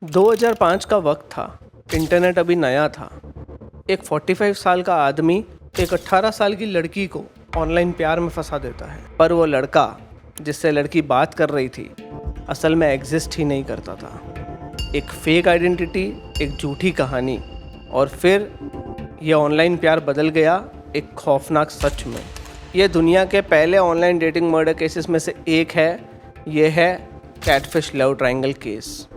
2005 का वक्त था। इंटरनेट अभी नया था। एक 45 साल का आदमी एक 18 साल की लड़की को ऑनलाइन प्यार में फंसा देता है, पर वो लड़का जिससे लड़की बात कर रही थी असल में एग्जिस्ट ही नहीं करता था। एक फेक आइडेंटिटी, एक झूठी कहानी, और फिर ये ऑनलाइन प्यार बदल गया एक खौफनाक सच में। ये दुनिया के पहले ऑनलाइन डेटिंग मर्डर केसेस में से एक है। ये है catfish love triangle case.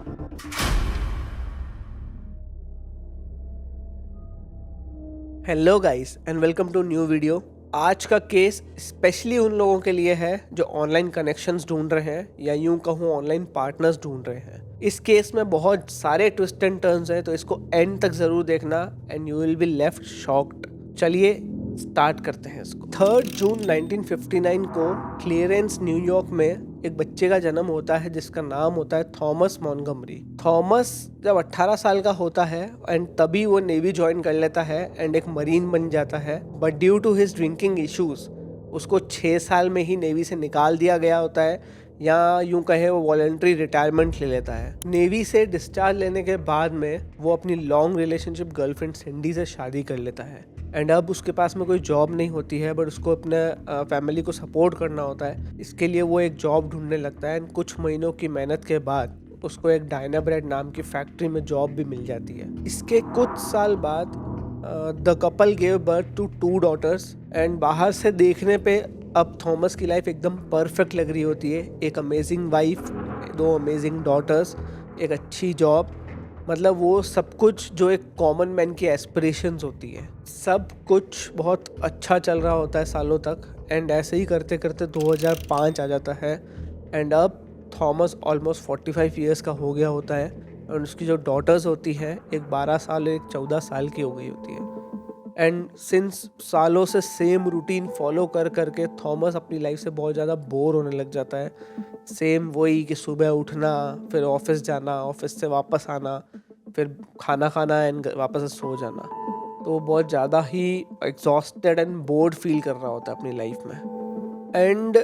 Hello guys and welcome to new video. आज का केस स्पेशली उन लोगों के लिए है जो ऑनलाइन कनेक्शंस ढूंढ रहे हैं या यूं कहूँ ऑनलाइन पार्टनर्स ढूंढ रहे हैं। इस केस में बहुत सारे ट्विस्ट एंड टर्न्स हैं, तो इसको एंड तक ज़रूर देखना and you will be left shocked. चलिए स्टार्ट करते हैं इसको। 3 जून 1959 को क्लियरेंस न्यूयॉर्क में एक बच्चे का जन्म होता है जिसका नाम होता है थॉमस मॉन्टगोमरी। थॉमस जब 18 साल का होता है एंड तभी वो नेवी ज्वाइन कर लेता है एंड एक मरीन बन जाता है, but due to his drinking issues उसको 6 साल में ही नेवी से निकाल दिया गया होता है, या यूं कहे वो वॉलंटरी रिटायरमेंट ले लेता है। नेवी से डिस्चार्ज लेने के बाद में वो अपनी लॉन्ग रिलेशनशिप गर्लफ्रेंड सिंडी से शादी कर लेता है एंड अब उसके पास में कोई जॉब नहीं होती है, बट उसको अपने फैमिली को सपोर्ट करना होता है। इसके लिए वो एक जॉब ढूंढने लगता है एंड कुछ महीनों की मेहनत के बाद उसको एक डायना ब्रेड नाम की फैक्ट्री में जॉब भी मिल जाती है। इसके कुछ साल बाद the couple gave birth to 2 daughters and बाहर से देखने पे अब थॉमस की लाइफ एकदम परफेक्ट लग रही होती है। एक अमेजिंग वाइफ, 2 अमेजिंग डॉटर्स, एक अच्छी जॉब, मतलब वो सब कुछ जो एक कॉमन मैन की एस्पिरेशंस होती है। सब कुछ बहुत अच्छा चल रहा होता है सालों तक एंड ऐसे ही करते करते 2005 आ जाता है एंड अब थॉमस ऑलमोस्ट 45 ईयर्स का हो गया होता है और उसकी जो डॉटर्स होती हैं एक 12 साल और एक 14 साल की हो गई होती है। एंड सिंस सालों से सेम रूटीन फॉलो कर करके थॉमस अपनी लाइफ से बहुत ज़्यादा बोर होने लग जाता है। सेम वही कि सुबह उठना, फिर ऑफिस जाना, ऑफिस से वापस आना, फिर खाना खाना एंड वापस से सो जाना। तो वो बहुत ज़्यादा ही एग्जॉस्टेड एंड बोर्ड फील कर रहा होता है अपनी लाइफ में। एंड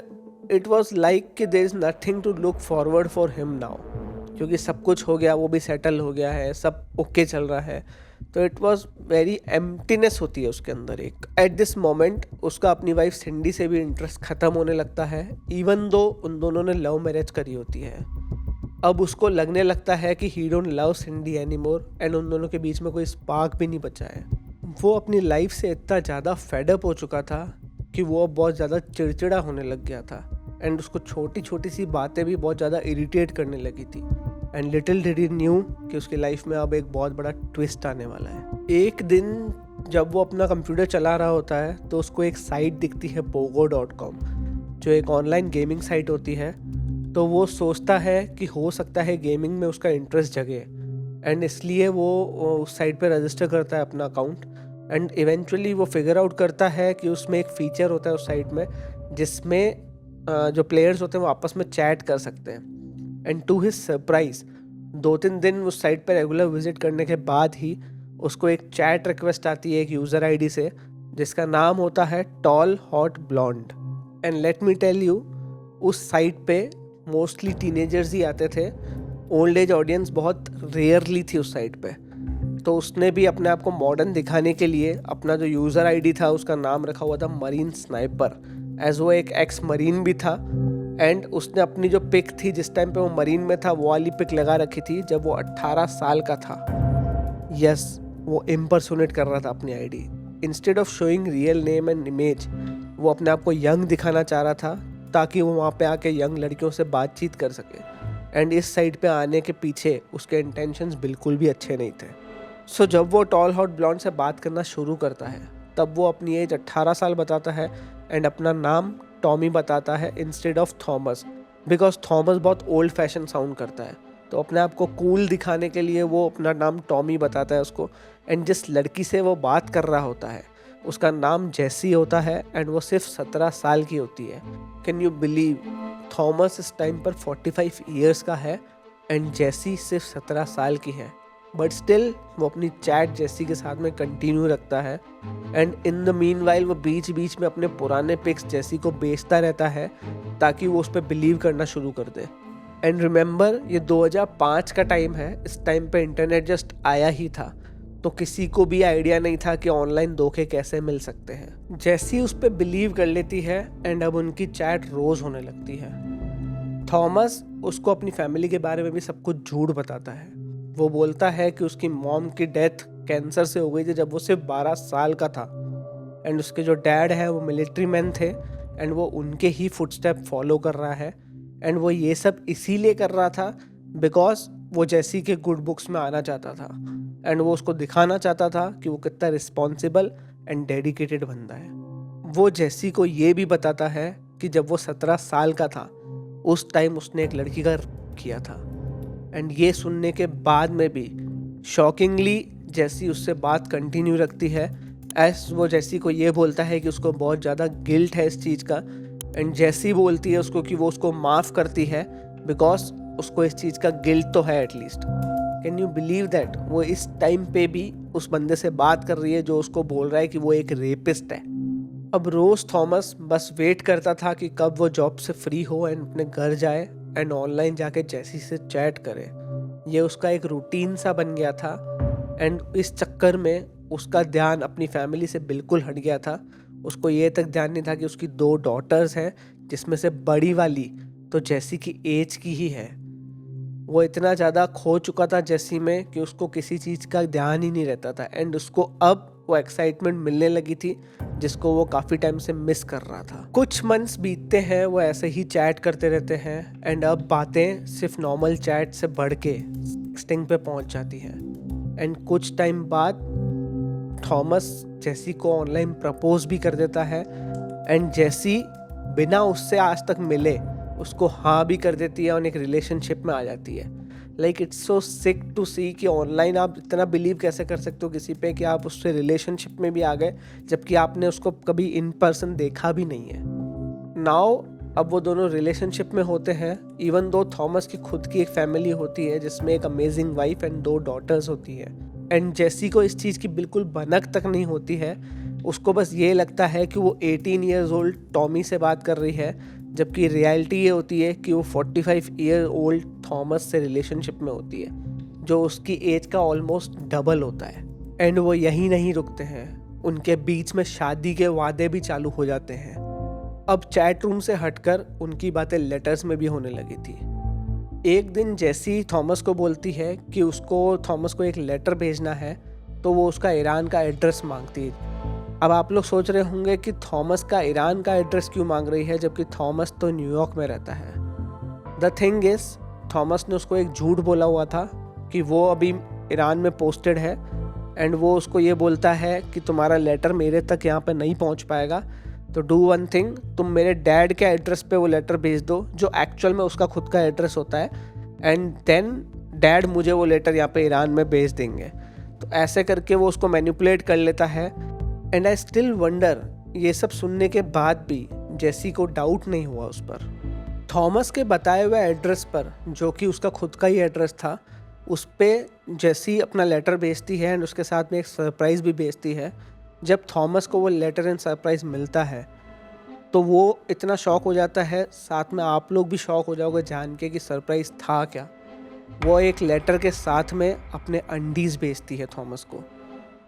इट वॉज लाइक कि there is nothing to look forward for him now, क्योंकि सब कुछ हो गया, वो भी सेटल हो गया है, सब ओके चल रहा है। तो इट वॉज वेरी एम्प्टीनेस होती है उसके अंदर एक। एट दिस मोमेंट उसका अपनी वाइफ सिंडी से भी इंटरेस्ट ख़त्म होने लगता है, इवन दो उन दोनों ने लव मैरिज करी होती है। अब उसको लगने लगता है कि he don't love Cindy anymore and उन दोनों के बीच में कोई स्पार्क भी नहीं बचा है। वो अपनी लाइफ से इतना ज़्यादा फेडअप हो चुका था कि वो अब बहुत ज़्यादा चिड़चिड़ा होने लग गया था एंड उसको छोटी छोटी सी बातें भी बहुत ज़्यादा इरिटेट करने लगी थी। And little did he new कि उसकी लाइफ में अब एक बहुत बड़ा ट्विस्ट आने वाला है। एक दिन जब वो अपना कंप्यूटर चला रहा होता है तो उसको एक साइट दिखती है pogo.com, जो एक ऑनलाइन गेमिंग साइट होती है। तो वो सोचता है कि हो सकता है गेमिंग में उसका इंटरेस्ट जगे एंड इसलिए वो उस साइट पे रजिस्टर करता है अपना अकाउंट एंड इवेंचुअली वो फिगर आउट करता है कि उसमें एक फ़ीचर होता है उस साइट में जिसमें जो प्लेयर्स होते हैं वो आपस में चैट कर सकते हैं। एंड टू हिज सरप्राइज 2-3 दिन उस साइट पर रेगुलर विजिट करने के बाद ही उसको एक चैट रिक्वेस्ट आती है एक यूज़र आईडी से जिसका नाम होता है tall hot blonde. And let me tell you, उस साइट पे मोस्टली टीनेजर्स ही आते थे। ओल्ड एज ऑडियंस बहुत रेयरली थी उस साइट पे। तो उसने भी अपने आप को मॉडर्न दिखाने के लिए अपना जो यूज़र आईडी था उसका नाम रखा हुआ था मरीन स्नाइपर, एज वो एक एक्स मरीन भी था। एंड उसने अपनी जो पिक थी जिस टाइम पे वो मरीन में था वो वाली पिक लगा रखी थी जब वो 18 साल का था। यस, वो इम्पर्सोनेट कर रहा था अपनी ID. Instead of showing real name and image, वो अपने आप को यंग दिखाना चाह रहा था ताकि वो वहाँ पे आके यंग लड़कियों से बातचीत कर सके। एंड इस साइड पे आने के पीछे उसके इंटेंशंस बिल्कुल भी अच्छे नहीं थे। सो जब वो टॉल हॉट ब्लॉन्ड से बात करना शुरू करता है तब वो अपनी एज 18 साल बताता है एंड अपना नाम टॉमी बताता है instead of Thomas, because Thomas बहुत ओल्ड फैशन साउंड करता है। तो अपने आप को कूल दिखाने के लिए वो अपना नाम टॉमी बताता है उसको। एंड जिस लड़की से वो बात कर रहा होता है उसका नाम जैसी होता है एंड वो सिर्फ 17 साल की होती है। कैन यू बिलीव, थॉमस इस टाइम पर 45 ईयर्स का है एंड जैसी सिर्फ 17 साल की है, बट स्टिल वो अपनी चैट जैसी के साथ में कंटिन्यू रखता है। And in the mean while वो बीच बीच में अपने पुराने पिक्स जैसी को बेचता रहता है ताकि वो उस पर बिलीव करना शुरू कर दे। एंड रिमेंबर ये 2005 का टाइम है, इस टाइम पे इंटरनेट जस्ट आया ही था, तो किसी को भी आइडिया नहीं था कि ऑनलाइन धोखे कैसे मिल सकते हैं। जैसी उस पर बिलीव कर लेती है एंड अब उनकी चैट रोज होने लगती है। थॉमस उसको अपनी फैमिली के बारे में भी सब कुछ झूठ बताता है। वो बोलता है कि उसकी मॉम की डेथ कैंसर से हो गई थी जब वो सिर्फ 12 साल का था, एंड उसके जो डैड है वो मिलिट्री मैन थे एंड वो उनके ही फुटस्टेप फॉलो कर रहा है। एंड वो ये सब इसीलिए कर रहा था बिकॉज वो जैसी के गुड बुक्स में आना चाहता था एंड वो उसको दिखाना चाहता था कि वो कितना रिस्पॉन्सिबल एंड डेडिकेटेड बंदा है। वो जैसी को ये भी बताता है कि जब वो 17 साल का था उस टाइम उसने एक लड़की का रेप किया था। एंड ये सुनने के बाद में भी शॉकिंगली जैसी उससे बात कंटिन्यू रखती है, एस वो जैसी को ये बोलता है कि उसको बहुत ज़्यादा गिल्ट है इस चीज़ का, एंड जैसी बोलती है उसको कि वो उसको माफ़ करती है बिकॉज उसको इस चीज़ का गिल्ट तो है at least. Can you believe that वो इस टाइम पे भी उस बंदे से बात कर रही है जो उसको बोल रहा है कि वो एक रेपिस्ट है। अब रोज़ थॉमस बस वेट करता था कि कब वो जॉब से फ्री हो एंड अपने घर जाए एंड ऑनलाइन जाके जैसी से चैट करे। ये उसका एक रूटीन सा बन गया था एंड इस चक्कर में उसका ध्यान अपनी फैमिली से बिल्कुल हट गया था। उसको ये तक ध्यान नहीं था कि उसकी 2 डॉटर्स हैं जिसमें से बड़ी वाली तो जैसी की एज की ही है। वो इतना ज़्यादा खो चुका था जैसी में कि उसको किसी चीज़ का ध्यान ही नहीं रहता था एंड उसको अब वो एक्साइटमेंट मिलने लगी थी जिसको वो काफ़ी टाइम से मिस कर रहा था। कुछ मंथ्स बीतते हैं, वो ऐसे ही चैट करते रहते हैं एंड अब बातें सिर्फ नॉर्मल चैट से बढ़ के टेक्सटिंग पे पहुंच जाती हैं। एंड कुछ टाइम बाद थॉमस जैसी को ऑनलाइन प्रपोज भी कर देता है एंड जैसी बिना उससे आज तक मिले उसको हाँ भी कर देती है और एक रिलेशनशिप में आ जाती है। Like it's so sick to see कि ऑनलाइन आप इतना बिलीव कैसे कर सकते हो किसी पे कि आप उससे रिलेशनशिप में भी आ गए जबकि आपने उसको कभी इन पर्सन देखा भी नहीं है। नाउ अब वो दोनों रिलेशनशिप में होते हैं, इवन दो थॉमस की खुद की एक फैमिली होती है जिसमें एक अमेजिंग वाइफ एंड 2 डॉटर्स होती है। एंड जैसी को इस चीज़ की बिल्कुल भनक तक नहीं होती है, उसको बस ये लगता है कि वो 18 ईयर्स ओल्ड टॉमी से बात कर रही है, जबकि रियलिटी ये होती है कि वो 45 ईयर ओल्ड थॉमस से रिलेशनशिप में होती है जो उसकी एज का ऑलमोस्ट डबल होता है। एंड वो यहीं नहीं रुकते हैं, उनके बीच में शादी के वादे भी चालू हो जाते हैं। अब चैट रूम से हटकर उनकी बातें लेटर्स में भी होने लगी थी। एक दिन जैसी थॉमस को बोलती है कि उसको थॉमस को एक लेटर भेजना है तो वो उसका ईरान का एड्रेस मांगती है। अब आप लोग सोच रहे होंगे कि थॉमस का ईरान का एड्रेस क्यों मांग रही है जबकि थॉमस तो न्यूयॉर्क में रहता है। द थिंग इज थॉमस ने उसको एक झूठ बोला हुआ था कि वो अभी ईरान में पोस्टेड है एंड वो उसको ये बोलता है कि तुम्हारा लेटर मेरे तक यहाँ पे नहीं पहुँच पाएगा, तो डू वन थिंग, तुम मेरे डैड के एड्रेस पे वो लेटर भेज दो जो एक्चुअल में उसका खुद का एड्रेस होता है, एंड देन डैड मुझे वो लेटर यहाँ पे ईरान में भेज देंगे। तो ऐसे करके वो उसको मैनिपुलेट कर लेता है। एंड आई स्टिल वंडर ये सब सुनने के बाद भी जैसी को डाउट नहीं हुआ उस पर। थॉमस के बताए हुए एड्रेस पर जो कि उसका खुद का ही एड्रेस था, उस पर जैसी अपना लेटर भेजती है एंड उसके साथ में एक सरप्राइज़ भी भेजती है। जब थॉमस को वो लेटर एंड सरप्राइज़ मिलता है तो वो इतना शॉक हो जाता है, साथ में आप लोग भी शॉक हो जाओगे जान के कि सरप्राइज़ था क्या। वो एक लेटर के साथ में अपने अंडीज़ भेजती है थॉमस को।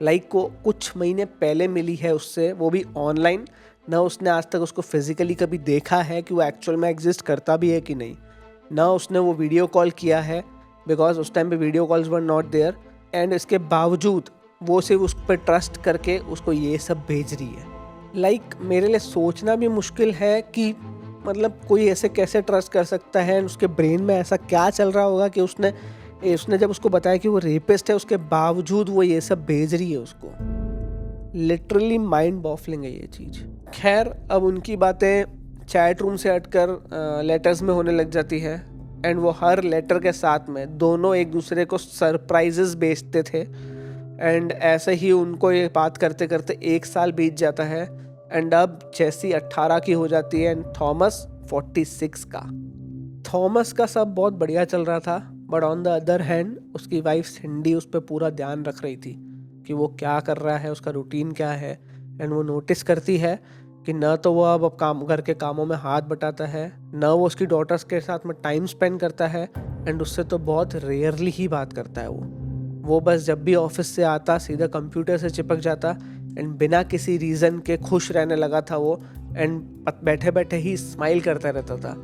लाइक को कुछ महीने पहले मिली है उससे, वो भी ऑनलाइन, ना उसने आज तक उसको फिजिकली कभी देखा है कि वो एक्चुअल में एग्जिस्ट करता भी है कि नहीं, ना उसने वो वीडियो कॉल किया है बिकॉज उस टाइम पे video calls were not there. And इसके बावजूद वो सिर्फ उस पर ट्रस्ट करके उसको ये सब भेज रही है। लाइक मेरे लिए सोचना भी मुश्किल है कि मतलब कोई ऐसे कैसे ट्रस्ट कर सकता है, उसके ब्रेन में ऐसा क्या चल रहा होगा कि उसने जब उसको बताया कि वो रेपिस्ट है उसके बावजूद वो ये सब भेज रही है उसको। लिटरली माइंड बॉफलिंग है ये चीज़। खैर अब उनकी बातें चैट रूम से हटकर लेटर्स में होने लग जाती है एंड वो हर लेटर के साथ में दोनों एक दूसरे को सरप्राइजेस भेजते थे। एंड ऐसे ही उनको ये बात करते करते 1 साल बीत जाता है एंड अब जैसी 18 की हो जाती है एंड थॉमस 46 का। थॉमस का सब बहुत बढ़िया चल रहा था, but on the other hand उसकी वाइफ सिंडी उस पर पूरा ध्यान रख रही थी कि वो क्या कर रहा है, उसका रूटीन क्या है। एंड वो नोटिस करती है कि न तो वो अब काम घर के कामों में हाथ बटाता है, न वो उसकी डॉटर्स के साथ में टाइम स्पेंड करता है, एंड उससे तो बहुत रेयरली ही बात करता है वो बस जब भी ऑफिस से आता सीधा कंप्यूटर से चिपक जाता एंड बिना किसी रीज़न के खुश रहने लगा था वो, एंड बैठे बैठे ही स्माइल करता रहता था।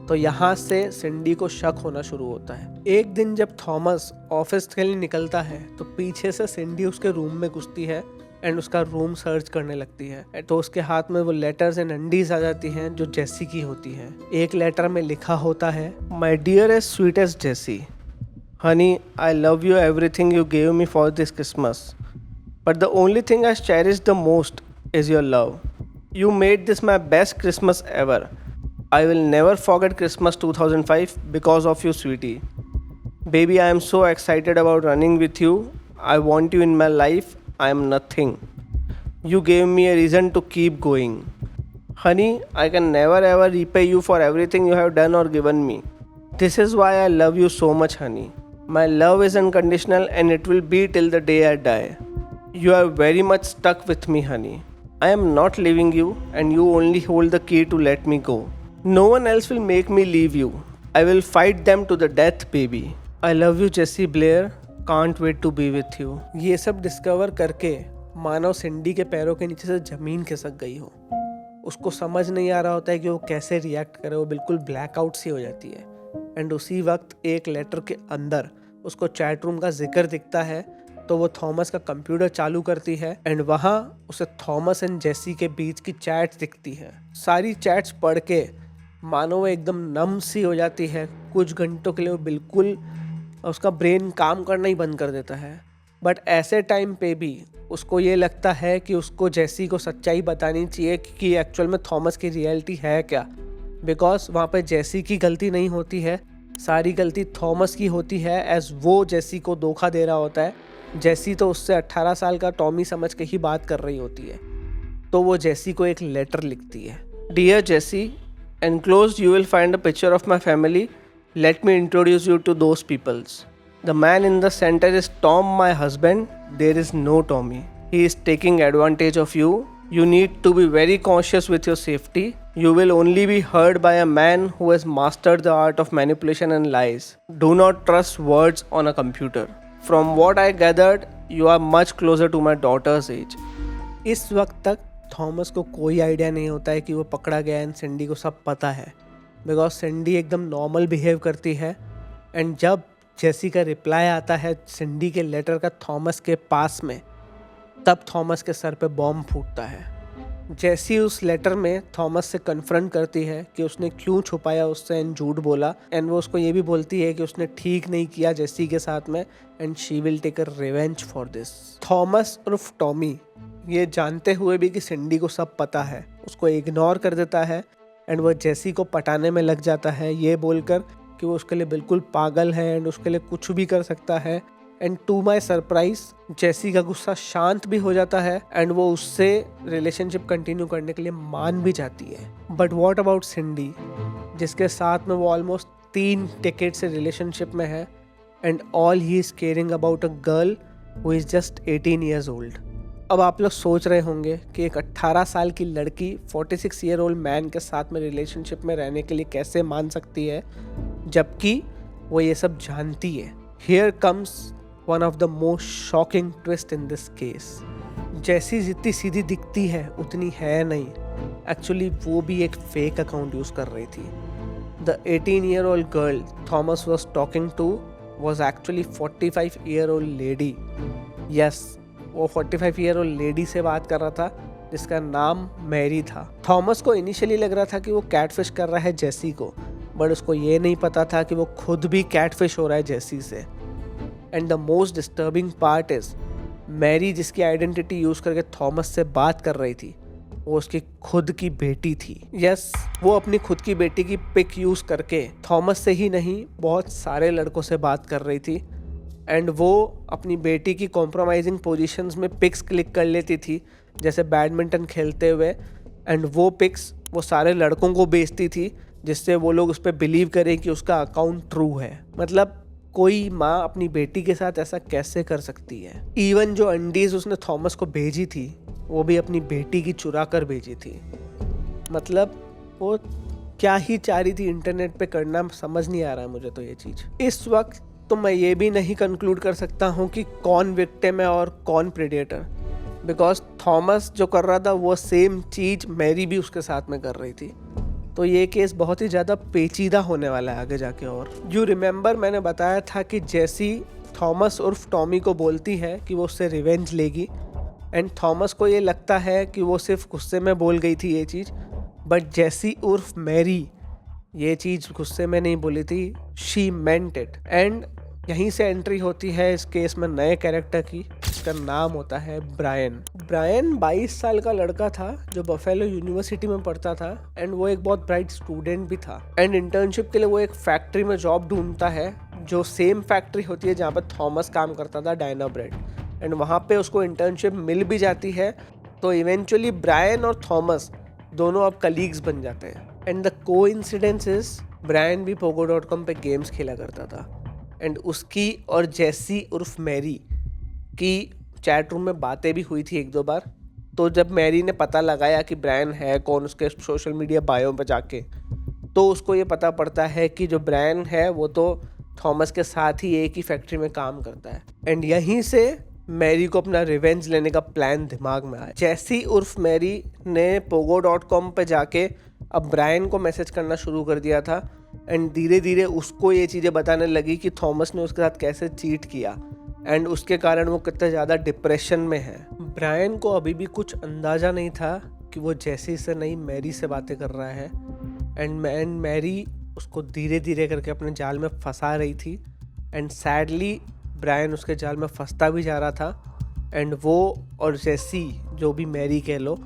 तो यहाँ से सिंडी को शक होना शुरू होता है। एक दिन जब थॉमस ऑफिस के लिए निकलता है तो पीछे से सिंडी उसके रूम में घुसती है एंड उसका रूम सर्च करने लगती है। तो उसके हाथ में वो लेटर्स एंड अंडीज आ जाती हैं जो जेसी की होती हैं। एक लेटर में लिखा होता है, my dearest sweetest Jessie, honey I love you everything you gave me for this Christmas, but the only thing I cherish the most is your love. You made this my best Christmas ever. I will never forget Christmas 2005 because of you, sweetie. Baby, I am so excited about running with you. I want you in my life. I am nothing. You gave me a reason to keep going. Honey, I can never ever repay you for everything you have done or given me. This is why I love you so much, honey. My love is unconditional and it will be till the day I die. You are very much stuck with me, honey. I am not leaving you and you only hold the key to let me go. No one else will make me leave you. I will fight them to the death, baby. I love you, Jesse Blair. Can't wait to be with you. ये सब discover करके मानो सिंडी के पैरों के नीचे से जमीन खिसक गई हो। उसको समझ नहीं आ रहा होता है कि वो कैसे रिएक्ट करे। वो बिल्कुल ब्लैकआउट सी हो जाती है। एंड उसी वक्त एक लेटर के अंदर उसको चैट रूम का जिक्र दिखता है। तो वो थॉमस का कंप्यूटर चालू करती है एंड वहाँ उसे थॉमस एंड जेसी के बीच की चैट्स दिखती है। सारी चैट्स पढ़ के मानो वो एकदम नम सी हो जाती है। कुछ घंटों के लिए वो बिल्कुल उसका ब्रेन काम करना ही बंद कर देता है। बट ऐसे टाइम पे भी उसको ये लगता है कि उसको जेसी को सच्चाई बतानी चाहिए कि एक्चुअल में थॉमस की रियलिटी है क्या, बिकॉज वहाँ पे जेसी की गलती नहीं होती है, सारी गलती थॉमस की होती है एज वो जेसी को धोखा दे रहा होता है। जेसी तो उससे 18 साल का टॉमी समझ के ही बात कर रही होती है। तो वो जेसी को एक लेटर लिखती है। Dear Jessie, enclosed you will find a picture of my family. Let me introduce you to those peoples. The man in the center is Tom, my husband. There is no Tommy. He is taking advantage of you. You need to be very cautious with your safety. You will only be heard by a man who has mastered the art of manipulation and lies. Do not trust words on a computer. From what I gathered, you are much closer to my daughter's age. इस वक्त तक Thomas को कोई idea नहीं होता है कि वो पकड़ा गया एंड सिंडी को सब पता है, बिकॉज सिंडी एकदम नॉर्मल बिहेव करती है। एंड जब जेसी का रिप्लाई आता है सिंडी के लेटर का थॉमस के पास में, तब थॉमस के सर पे बॉम्ब फूटता है। जेसी उस लेटर में थॉमस से कन्फ्रंट करती है कि उसने क्यों छुपाया उससे एंड झूठ बोला, एंड वो उसको ये भी बोलती है कि उसने ठीक नहीं किया जेसी के साथ में and she will take a revenge for this. Thomas उर्फ टॉमी ये जानते हुए भी कि सिंडी को सब पता है, उसको इग्नोर कर देता है एंड वो जेसी को पटाने में लग जाता है ये बोलकर कि वो उसके लिए बिल्कुल पागल है एंड उसके लिए कुछ भी कर सकता है। एंड टू माई सरप्राइज जेसी का गुस्सा शांत भी हो जाता है एंड वो उससे रिलेशनशिप कंटिन्यू करने के लिए मान भी जाती है। बट वॉट अबाउट सिंडी, जिसके साथ में वो ऑलमोस्ट 3 डेकेड से रिलेशनशिप में है and all he is caring about a girl who is just 18 years old. अब आप लोग सोच रहे होंगे कि एक 18 साल की लड़की 46 ईयर ओल्ड मैन के साथ में रिलेशनशिप में रहने के लिए कैसे मान सकती है, जबकि वो ये सब जानती है। Here comes one of the most shocking twist in this case. जैसी जितनी सीधी दिखती है उतनी है नहीं, एक्चुअली वो भी एक फेक अकाउंट यूज़ कर रही थी। The 18-year-old girl Thomas was talking to was actually 45-year-old lady. Yes, वो 45-year-old लेडी से बात कर रहा था जिसका नाम मैरी था। थॉमस को इनिशियली लग रहा था कि वो कैटफिश कर रहा है जेसी को, बट उसको ये नहीं पता था कि वो खुद भी कैटफिश हो रहा है जेसी से। And the most disturbing part is Mary जिसकी आइडेंटिटी यूज़ करके थॉमस से बात कर रही थी वो उसकी खुद की बेटी थी। यस, वो अपनी खुद की बेटी की पिक यूज़ करके थॉमस से ही नहीं बहुत सारे लड़कों से बात कर रही थी एंड वो अपनी बेटी की कॉम्प्रोमाइजिंग पोजीशंस में पिक्स क्लिक कर लेती थी जैसे बैडमिंटन खेलते हुए, एंड वो पिक्स वो सारे लड़कों को भेजती थी जिससे वो लोग उस पर बिलीव करें कि उसका अकाउंट ट्रू है। मतलब कोई माँ अपनी बेटी के साथ ऐसा कैसे कर सकती है। इवन जो अंडीज उसने थॉमस को भेजी थी वो भी अपनी बेटी की चुरा कर भेजी थी। मतलब वो क्या ही चाह रही थी इंटरनेट पे करना, समझ नहीं आ रहा है मुझे तो ये चीज़। इस वक्त तो मैं ये भी नहीं कंक्लूड कर सकता हूँ कि कौन विक्टिम है और कौन प्रेडेटर, बिकॉज थॉमस जो कर रहा था वो सेम चीज़ मैरी भी उसके साथ में कर रही थी। तो ये केस बहुत ही ज़्यादा पेचीदा होने वाला है आगे जाके। और यू रिमेंबर मैंने बताया था कि जैसी थॉमस उर्फ टॉमी को बोलती है कि वो उससे रिवेंज लेगी, एंड थॉमस को ये लगता है कि वो सिर्फ गुस्से में बोल गई थी ये चीज़, बट जैसी उर्फ मैरी ये चीज़ गुस्से में नहीं बोली थी, शी मेंट इट। एंड यहीं से एंट्री होती है इस केस में नए कैरेक्टर की, जिसका नाम होता है ब्रायन। ब्रायन 22 साल का लड़का था जो बफेलो यूनिवर्सिटी में पढ़ता था, एंड वो एक बहुत ब्राइट स्टूडेंट भी था। एंड इंटर्नशिप के लिए वो एक फैक्ट्री में जॉब ढूंढता है, जो सेम फैक्ट्री होती है जहाँ पर थॉमस काम करता था, डायना ब्रेड। एंड वहाँ पे उसको इंटर्नशिप मिल भी जाती है। तो इवेंचुअली ब्रायन और थॉमस दोनों अब कलीग्स बन जाते हैं। And the coincidence is Brian भी pogo.com पे गेम्स खेला करता था, एंड उसकी और जैसी उर्फ मैरी की चैट रूम में बातें भी हुई थी एक दो बार। तो जब मैरी ने पता लगाया कि ब्रायन है कौन उसके सोशल मीडिया बायो पे जाके, तो उसको ये पता पड़ता है कि जो ब्रायन है वो तो थॉमस के साथ ही एक ही फैक्ट्री में काम करता है। एंड यहीं से मैरी को अपना रिवेंज लेने का प्लान दिमाग में आया। जैसी उर्फ मैरी ने pogo.com पे जाके अब ब्रायन को मैसेज करना शुरू कर दिया था, एंड धीरे धीरे उसको ये चीज़ें बताने लगी कि थॉमस ने उसके साथ कैसे चीट किया, एंड उसके कारण वो कितना ज़्यादा डिप्रेशन में है। ब्रायन को अभी भी कुछ अंदाज़ा नहीं था कि वो जैसी से नहीं मैरी से बातें कर रहा है, एंड मैरी उसको धीरे धीरे करके अपने जाल में फंसा रही थी। एंड सैडली ब्रायन उसके जाल में फंसता भी जा रहा था, एंड वो और जैसी, जो भी मैरी कह लो,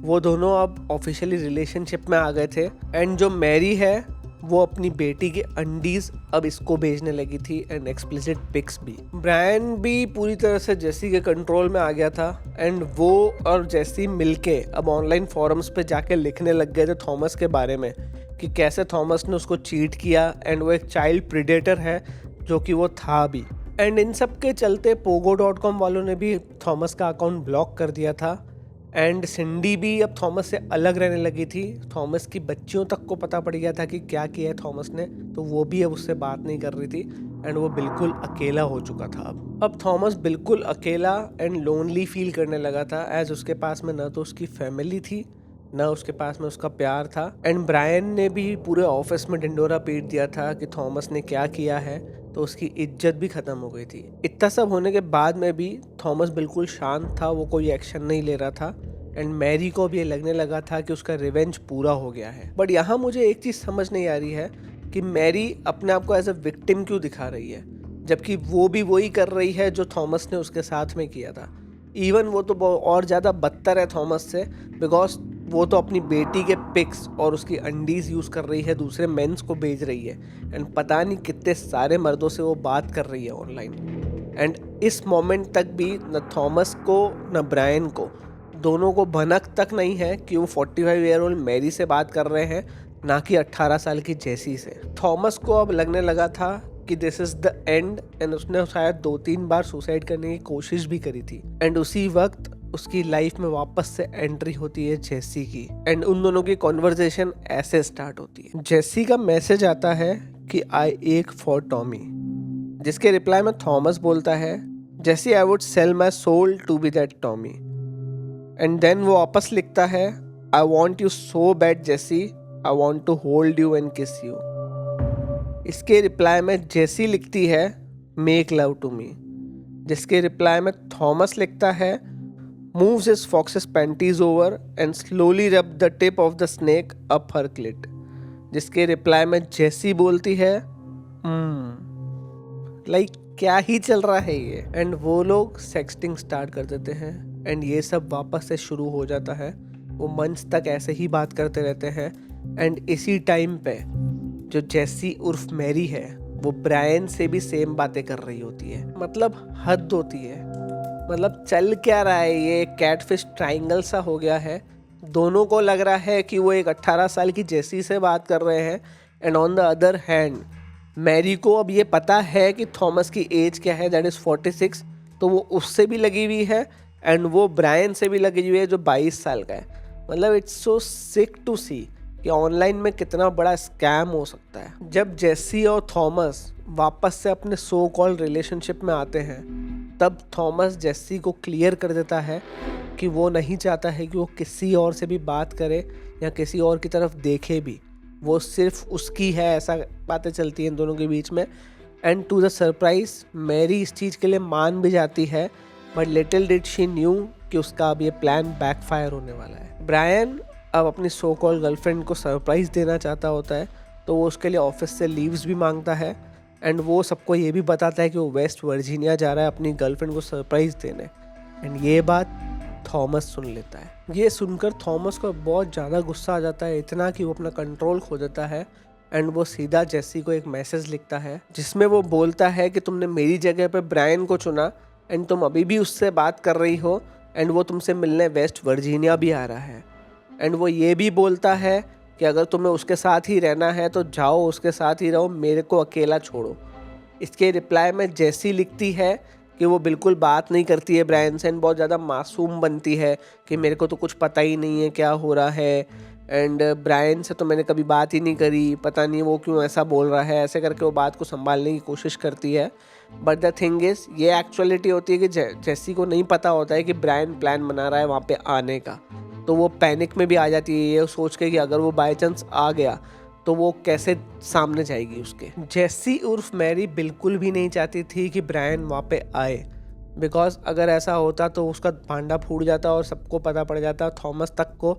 वो दोनों अब ऑफिशियली रिलेशनशिप में आ गए थे। एंड जो मैरी है वो अपनी बेटी के अंडीज अब इसको भेजने लगी थी, एंड एक्सप्लिसिट पिक्स भी। ब्रायन भी पूरी तरह से जैसी के कंट्रोल में आ गया था, एंड वो और जैसी मिलके अब ऑनलाइन फोरम्स पे जाके लिखने लग गए थे थॉमस के बारे में कि कैसे थॉमस ने उसको चीट किया, एंड वो एक चाइल्ड प्रेडेटर है, जो कि वो था भी। एंड इन सब के चलते pogo.com वालों ने भी थॉमस का अकाउंट ब्लॉक कर दिया था, एंड सिंडी भी अब थॉमस से अलग रहने लगी थी। थॉमस की बच्चियों तक को पता पड़ गया था कि क्या किया है थॉमस ने, तो वो भी अब उससे बात नहीं कर रही थी, एंड वो बिल्कुल अकेला हो चुका था। अब थॉमस बिल्कुल अकेला एंड लोनली फील करने लगा था, एज उसके पास में न तो उसकी फैमिली थी, ना उसके पास में उसका प्यार था। एंड ब्रायन ने भी पूरे ऑफिस में ढिंडोरा पीट दिया था कि थॉमस ने क्या किया है, तो उसकी इज्जत भी ख़त्म हो गई थी। इतना सब होने के बाद में भी थॉमस बिल्कुल शांत था, वो कोई एक्शन नहीं ले रहा था, एंड मैरी को भी ये लगने लगा था कि उसका रिवेंज पूरा हो गया है। बट यहाँ मुझे एक चीज़ समझ नहीं आ रही है कि मैरी अपने आप को एज अ विक्टिम क्यों दिखा रही है, जबकि वो भी वही कर रही है जो थॉमस ने उसके साथ में किया था। इवन वो तो और ज़्यादा बदतर है थॉमस से, बिकॉज वो तो अपनी बेटी के पिक्स और उसकी अंडीज यूज़ कर रही है, दूसरे मेंस को भेज रही है, एंड पता नहीं कितने सारे मर्दों से वो बात कर रही है ऑनलाइन। एंड इस मोमेंट तक भी न थॉमस को न ब्रायन को, दोनों को भनक तक नहीं है कि वो 45 ईयर ओल्ड मैरी से बात कर रहे हैं, ना कि 18 साल की जैसी से। थॉमस को अब लगने लगा था कि this is the end, and उसने शायद 2-3 बार सुसाइड करने की कोशिश भी करी थी। एंड उसी वक्त उसकी लाइफ में वापस से एंट्री होती है जेसी की, एंड उन दोनों की कॉन्वर्जेशन ऐसे स्टार्ट होती है। जेसी का मैसेज आता है कि आई एक फॉर टॉमी, जिसके रिप्लाई में थॉमस बोलता है, Jessie I would sell my soul to be that Tommy. And then वो वापस लिखता है, I want you so bad Jessie, I want to hold you and kiss you. इसके reply में जेसी लिखती है, मेक लव टू मी, जिसके reply में थॉमस लिखता है, moves his fox's panties over and slowly rub the tip of the snake up her clit, जिसके reply में जेसी बोलती है, लाइक क्या ही चल रहा है ये। एंड वो लोग सेक्सटिंग स्टार्ट कर देते हैं, एंड ये सब वापस से शुरू हो जाता है। वो मंच तक ऐसे ही बात करते रहते हैं, एंड इसी टाइम पे जो जेसी उर्फ मैरी है वो ब्रायन से भी सेम बातें कर रही होती है। मतलब हद होती है, मतलब चल क्या रहा है, ये कैटफिश ट्रायंगल सा हो गया है। दोनों को लग रहा है कि वो एक 18 साल की जेसी से बात कर रहे हैं, and on the other hand Mary को अब ये पता है कि थॉमस की एज क्या है, दैट इज़ 46, तो वो उससे भी लगी हुई है, एंड वो ब्रायन से भी लगी हुई है जो 22 साल का है। मतलब it's so sick to see कि ऑनलाइन में कितना बड़ा स्कैम हो सकता है। जब जेसी और थॉमस वापस से अपने सो कॉल्ड रिलेशनशिप में आते हैं, तब थॉमस जेसी को क्लियर कर देता है कि वो नहीं चाहता है कि वो किसी और से भी बात करे या किसी और की तरफ देखे भी, वो सिर्फ उसकी है, ऐसा बातें चलती हैं इन दोनों के बीच में। And to the surprise Mary इस चीज़ के लिए मान भी जाती है, but little did she knew कि उसका अब ये प्लान बैकफायर होने वाला है। ब्रायन अब अपनी सो कॉल्ड गर्लफ्रेंड को सरप्राइज़ देना चाहता होता है, तो वो उसके लिए ऑफिस से लीव्स भी मांगता है एंड वो सबको ये भी बताता है कि वो वेस्ट वर्जीनिया जा रहा है अपनी गर्लफ्रेंड को सरप्राइज़ देने। एंड ये बात थॉमस सुन लेता है। ये सुनकर थॉमस को बहुत ज़्यादा गुस्सा आ जाता है, इतना कि वो अपना कंट्रोल खो देता है एंड वो सीधा जेसी को एक मैसेज लिखता है जिसमें वो बोलता है कि तुमने मेरी जगह पे ब्रायन को चुना एंड तुम अभी भी उससे बात कर रही हो एंड वो तुमसे मिलने वेस्ट वर्जीनिया भी आ रहा है। एंड वो ये भी बोलता है कि अगर तुम्हें उसके साथ ही रहना है तो जाओ, उसके साथ ही रहो, मेरे को अकेला छोड़ो। इसके रिप्लाई में जेसी लिखती है कि वो बिल्कुल बात नहीं करती है ब्रायन से एंड बहुत ज़्यादा मासूम बनती है कि मेरे को तो कुछ पता ही नहीं है क्या हो रहा है एंड ब्रायन से तो मैंने कभी बात ही नहीं करी, पता नहीं वो क्यों ऐसा बोल रहा है। ऐसे करके वो बात को संभालने की कोशिश करती है। बट द थिंग इज़, ये एक्चुअलिटी होती है कि जेसी को नहीं पता होता है कि ब्रायन प्लान बना रहा है वहाँ पे आने का। तो वो पैनिक में भी आ जाती है ये सोच के कि अगर वो बाई चांस आ गया तो वो कैसे सामने जाएगी उसके। जेसी उर्फ मैरी बिल्कुल भी नहीं चाहती थी कि ब्रायन वहाँ पे आए, बिकॉज अगर ऐसा होता तो उसका भांडा फूट जाता और सबको पता पड़ जाता, थॉमस तक को,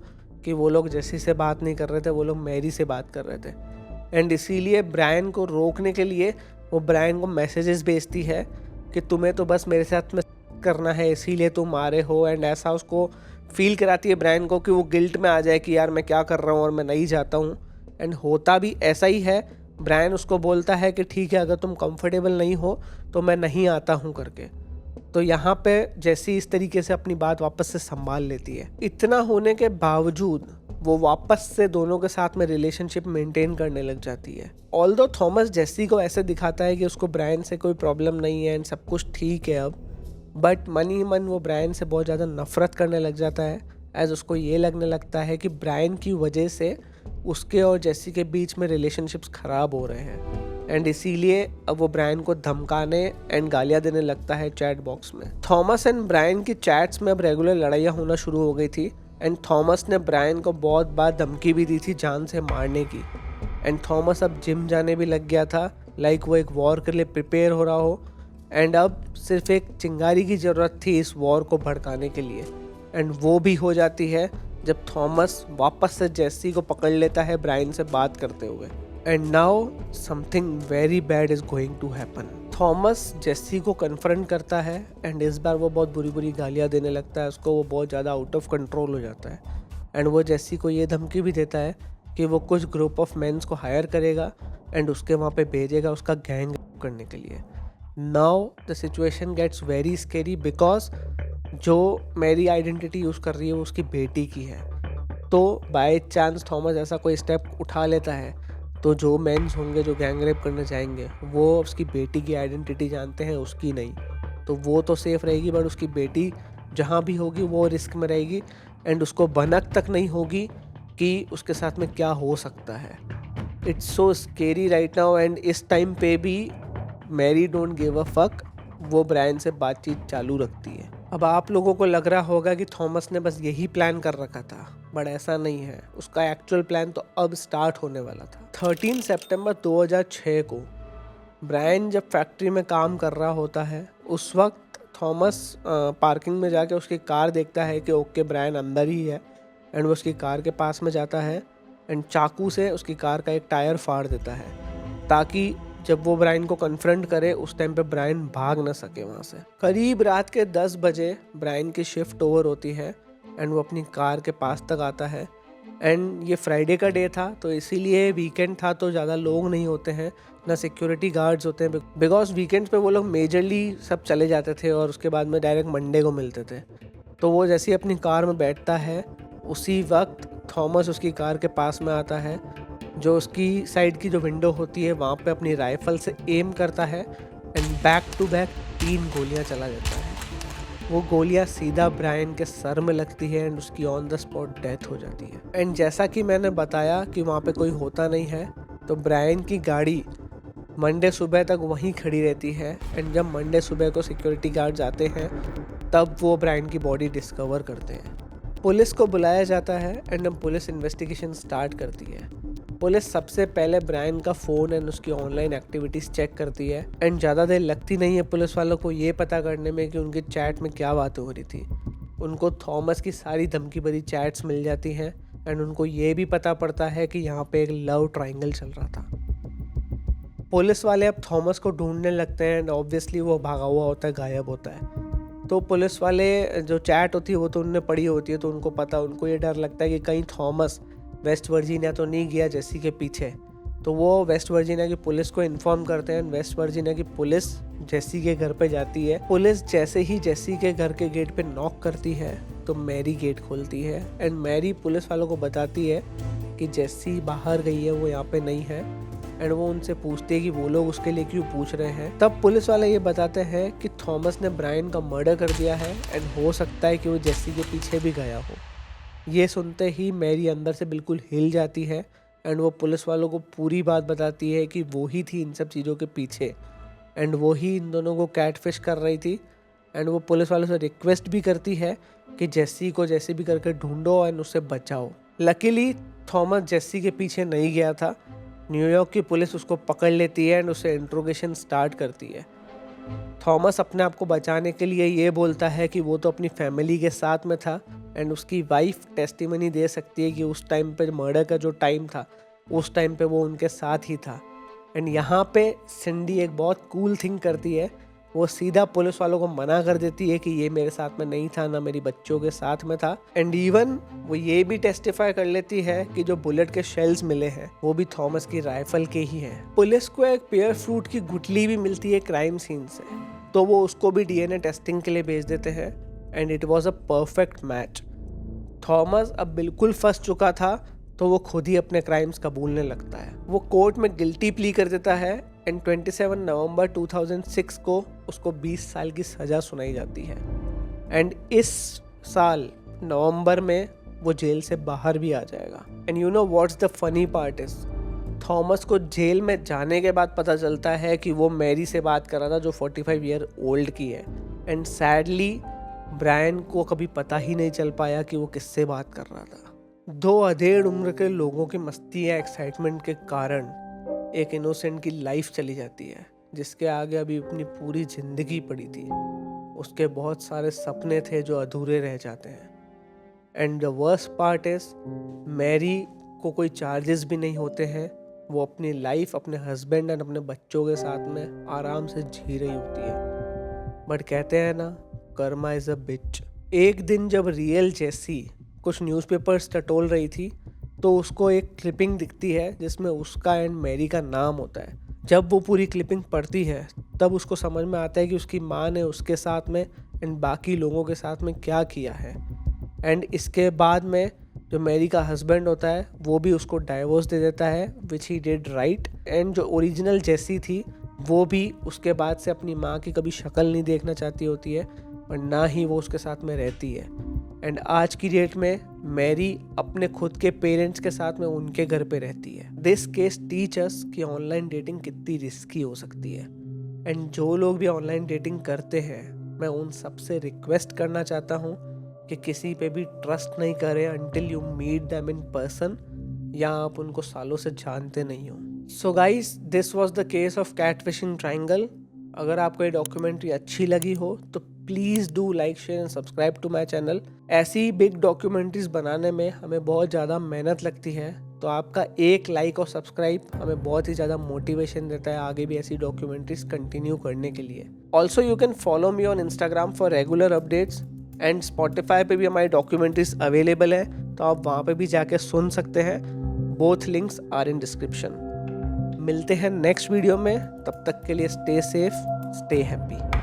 कि वो लोग जेसी से बात नहीं कर रहे थे, वो लोग मैरी से बात कर रहे थे। एंड इसीलिए ब्रायन को रोकने के लिए वो ब्रायन को मैसेजेस भेजती है कि तुम्हें तो बस मेरे साथ में करना है, इसीलिए तुम आ रहे हो। एंड ऐसा उसको फील कराती है ब्रायन को कि वो गिल्ट में आ जाए कि यार मैं क्या कर रहा हूँ और मैं नहीं जाता हूँ। एंड होता भी ऐसा ही है। ब्रायन उसको बोलता है कि ठीक है, अगर तुम कंफर्टेबल नहीं हो तो मैं नहीं आता हूँ करके। तो यहाँ पे जेसी इस तरीके से अपनी बात वापस से संभाल लेती है। इतना होने के बावजूद वो वापस से दोनों के साथ में रिलेशनशिप मेंटेन करने लग जाती है। ऑल्दो थॉमस जेसी को ऐसे दिखाता है कि उसको ब्रायन से कोई प्रॉब्लम नहीं है एंड सब कुछ ठीक है अब, बट मन ही मन वो ब्रायन से बहुत ज़्यादा नफरत करने लग जाता है, एज उसको ये लगने लगता है कि ब्रायन की वजह से उसके और जेसी के बीच में रिलेशनशिप्स ख़राब हो रहे हैं। एंड इसीलिए अब वो ब्रायन को धमकाने एंड गालियाँ देने लगता है चैट बॉक्स में। थॉमस एंड ब्रायन की चैट्स में अब रेगुलर लड़ाइयाँ होना शुरू हो गई थी एंड थॉमस ने ब्रायन को बहुत बार धमकी भी दी थी जान से मारने की। एंड थॉमस अब जिम जाने भी लग गया था, लाइक वो एक वॉर के लिए प्रिपेयर हो रहा हो। एंड अब सिर्फ एक चिंगारी की ज़रूरत थी इस वॉर को भड़काने के लिए, एंड वो भी हो जाती है जब थॉमस वापस से जेसी को पकड़ लेता है ब्रायन से बात करते हुए। And now something very bad is going to happen. Thomas Jessie को कन्फ्रंट करता है एंड इस बार वो बहुत बुरी बुरी गालियाँ देने लगता है उसको, वो बहुत ज़्यादा आउट ऑफ कंट्रोल हो जाता है। एंड वो जेसी को ये धमकी भी देता है कि वो कुछ ग्रुप ऑफ मेंस को हायर करेगा एंड उसके वहाँ पे भेजेगा उसका गैंग करने के लिए। Now the situation gets very scary because जो मेरी आइडेंटिटी यूज़ कर रही है वो उसकी बेटी की है। तो बाय चांस थॉमस ऐसा कोई स्टेप उठा लेता है तो जो मेंस होंगे जो गैंग रेप करने जाएंगे वो उसकी बेटी की आइडेंटिटी जानते हैं, उसकी नहीं। तो वो तो सेफ़ रहेगी, बट उसकी बेटी जहाँ भी होगी वो रिस्क में रहेगी एंड उसको भनक तक नहीं होगी कि उसके साथ में क्या हो सकता है। It's so scary right now. And इस टाइम पे भी Mary don't give a fuck, वो ब्रायन से बातचीत चालू रखती है। अब आप लोगों को लग रहा होगा कि थॉमस ने बस यही प्लान कर रखा था, बट ऐसा नहीं है। उसका एक्चुअल प्लान तो अब स्टार्ट होने वाला था। 13 सितंबर 2006 को ब्रायन जब फैक्ट्री में काम कर रहा होता है, उस वक्त थॉमस पार्किंग में जाके उसकी कार देखता है कि ओके ब्रायन अंदर ही है। एंड वो उसकी कार के पास में जाता है एंड चाकू से उसकी कार का एक टायर फाड़ देता है, ताकि जब वो ब्रायन को कन्फ्रंट करे उस टाइम पे ब्रायन भाग ना सके वहाँ से। करीब रात के 10 बजे ब्रायन की शिफ्ट ओवर होती है एंड वो अपनी कार के पास तक आता है। एंड ये फ्राइडे का डे था तो इसीलिए वीकेंड था तो ज़्यादा लोग नहीं होते हैं, ना सिक्योरिटी गार्ड्स होते हैं, बिकॉज वीकेंड्स पे वो लोग मेजरली सब चले जाते थे और उसके बाद में डायरेक्ट मंडे को मिलते थे। तो वो जैसे ही अपनी कार में बैठता है उसी वक्त थॉमस उसकी कार के पास में आता है, जो उसकी साइड की जो विंडो होती है वहाँ पे अपनी राइफल से एम करता है एंड बैक टू बैक 3 गोलियाँ चला देता है। वो गोलियां सीधा ब्रायन के सर में लगती है एंड उसकी ऑन द स्पॉट डेथ हो जाती है। एंड जैसा कि मैंने बताया कि वहाँ पे कोई होता नहीं है, तो ब्रायन की गाड़ी मंडे सुबह तक वहीं खड़ी रहती है एंड जब मंडे सुबह को सिक्योरिटी गार्ड जाते हैं तब वो ब्रायन की बॉडी डिस्कवर करते हैं। पुलिस को बुलाया जाता है एंड अब पुलिस इन्वेस्टिगेशन स्टार्ट करती है। पुलिस सबसे पहले ब्रायन का फ़ोन एंड उसकी ऑनलाइन एक्टिविटीज़ चेक करती है एंड ज़्यादा देर लगती नहीं है पुलिस वालों को ये पता करने में कि उनके चैट में क्या बातें हो रही थी। उनको थॉमस की सारी धमकी भरी चैट्स मिल जाती हैं एंड उनको ये भी पता पड़ता है कि यहाँ पे एक लव ट्रायंगल चल रहा था। पुलिस वाले अब थॉमस को ढूंढने लगते हैं एंड ऑब्वियसली वो भागा हुआ होता है, गायब होता है। तो पुलिस वाले जो चैट होती है वो तो उनने पढ़ी होती है, तो उनको ये डर लगता है कि कहीं थॉमस वेस्ट वर्जीनिया तो नहीं गया जेसी के पीछे। तो वो वेस्ट वर्जीनिया की पुलिस को इन्फॉर्म करते हैं। वेस्ट वर्जीनिया की पुलिस जेसी के घर पे जाती है। पुलिस जैसे ही जेसी के घर के गेट पे नॉक करती है तो मैरी गेट खोलती है एंड मैरी पुलिस वालों को बताती है कि जेसी बाहर गई है, वो यहाँ पे नहीं है। एंड वो उनसे पूछती है कि वो लोग उसके लिए क्यों पूछ रहे हैं। तब पुलिस वाले ये बताते हैं कि थॉमस ने ब्रायन का मर्डर कर दिया है एंड हो सकता है कि वो जेसी के पीछे भी गया हो। ये सुनते ही मैरी अंदर से बिल्कुल हिल जाती है एंड वो पुलिस वालों को पूरी बात बताती है कि वो ही थी इन सब चीज़ों के पीछे एंड वो ही इन दोनों को कैटफिश कर रही थी। एंड वो पुलिस वालों से रिक्वेस्ट भी करती है कि जेसी को जैसे भी करके ढूंढो एंड उससे बचाओ। लकीली थॉमस जेसी के पीछे नहीं गया था। न्यूयॉर्क की पुलिस उसको पकड़ लेती है एंड उसे इंट्रोगेशन स्टार्ट करती है। थॉमस अपने आप को बचाने के लिए ये बोलता है कि वो तो अपनी फैमिली के साथ में था एंड उसकी वाइफ टेस्टिमनी दे सकती है कि उस टाइम पे मर्डर का जो टाइम था उस टाइम पे वो उनके साथ ही था। एंड यहाँ पे सिंडी एक बहुत कूल थिंग करती है, वो सीधा पुलिस वालों को मना कर देती है कि ये मेरे साथ में नहीं था, ना मेरी बच्चों के साथ में था। एंड इवन वो ये भी टेस्टिफाई कर लेती है कि जो बुलेट के शेल्स मिले हैं वो भी थॉमस की राइफल के ही हैं। पुलिस को एक पेयर फ्रूट की गुठली भी मिलती है क्राइम सीन से, तो वो उसको भी डीएनए टेस्टिंग के लिए भेज देते हैं and it was a perfect match. Thomas अब बिल्कुल फंस चुका था, तो वो खुद ही अपने क्राइम्स कबूलने लगता है। वो कोर्ट में गिल्टी प्ली कर देता है एंड 27 नवंबर 2006 को उसको 20 साल की सज़ा सुनाई जाती है। एंड इस साल नवंबर में वो जेल से बाहर भी आ जाएगा। And you know what's the funny part is, Thomas को जेल में जाने के बाद पता चलता है कि वो मैरी से बात कर रहा था जो 45 ईयर ओल्ड की है। एंड सैडली ब्रायन को कभी पता ही नहीं चल पाया कि वो किससे बात कर रहा था। दो अधेड़ उम्र के लोगों की मस्ती या एक्साइटमेंट के कारण एक इनोसेंट की लाइफ चली जाती है, जिसके आगे अभी अपनी पूरी जिंदगी पड़ी थी। उसके बहुत सारे सपने थे जो अधूरे रह जाते हैं। And the worst part is Mary को कोई चार्जेस भी नहीं होते हैं, वो अपनी लाइफ अपने हस्बैंड एंड अपने बच्चों के साथ में आराम से जी रही होती है। बट कहते हैं ना, कर्मा इज अ बिच। एक दिन जब रियल जेसी कुछ न्यूज़पेपर्स टटोल रही थी तो उसको एक क्लिपिंग दिखती है जिसमें उसका एंड मैरी का नाम होता है। जब वो पूरी क्लिपिंग पढ़ती है तब उसको समझ में आता है कि उसकी माँ ने उसके साथ में एंड बाकी लोगों के साथ में क्या किया है। एंड इसके बाद में जो मैरी का हस्बैंड होता है वो भी उसको डाइवोर्स दे देता है, विच ही डिड राइट। एंड जो ओरिजिनल जेसी थी वो भी उसके बाद से अपनी माँ की कभी शक्ल नहीं देखना चाहती होती है और ना ही वो उसके साथ में रहती है। एंड आज की डेट में मैरी अपने खुद के पेरेंट्स के साथ में उनके घर पे रहती है। दिस केस टीच अस कि ऑनलाइन डेटिंग कितनी रिस्की हो सकती है। एंड जो लोग भी ऑनलाइन डेटिंग करते हैं, मैं उन सबसे रिक्वेस्ट करना चाहता हूँ कि किसी पे भी ट्रस्ट नहीं करें until you meet them in person, या आप उनको सालों से जानते नहीं हो। So guys, this was the case of catfishing triangle. अगर आपको ये डॉक्यूमेंट्री अच्छी लगी हो तो please do like, share and subscribe to my channel. ऐसी बिग डॉक्यूमेंट्रीज बनाने में हमें बहुत ज़्यादा मेहनत लगती है, तो आपका एक लाइक और सब्सक्राइब हमें बहुत ही ज़्यादा मोटिवेशन देता है आगे भी ऐसी डॉक्यूमेंट्रीज कंटिन्यू करने के लिए। Also you can follow me on Instagram for regular updates and Spotify पे भी हमारी डॉक्यूमेंट्रीज अवेलेबल है, तो आप वहाँ पे भी जाके सुन सकते हैं। Both links are in description. मिलते हैं नेक्स्ट वीडियो में, तब तक के लिए स्टे सेफ, स्टे हैप्पी।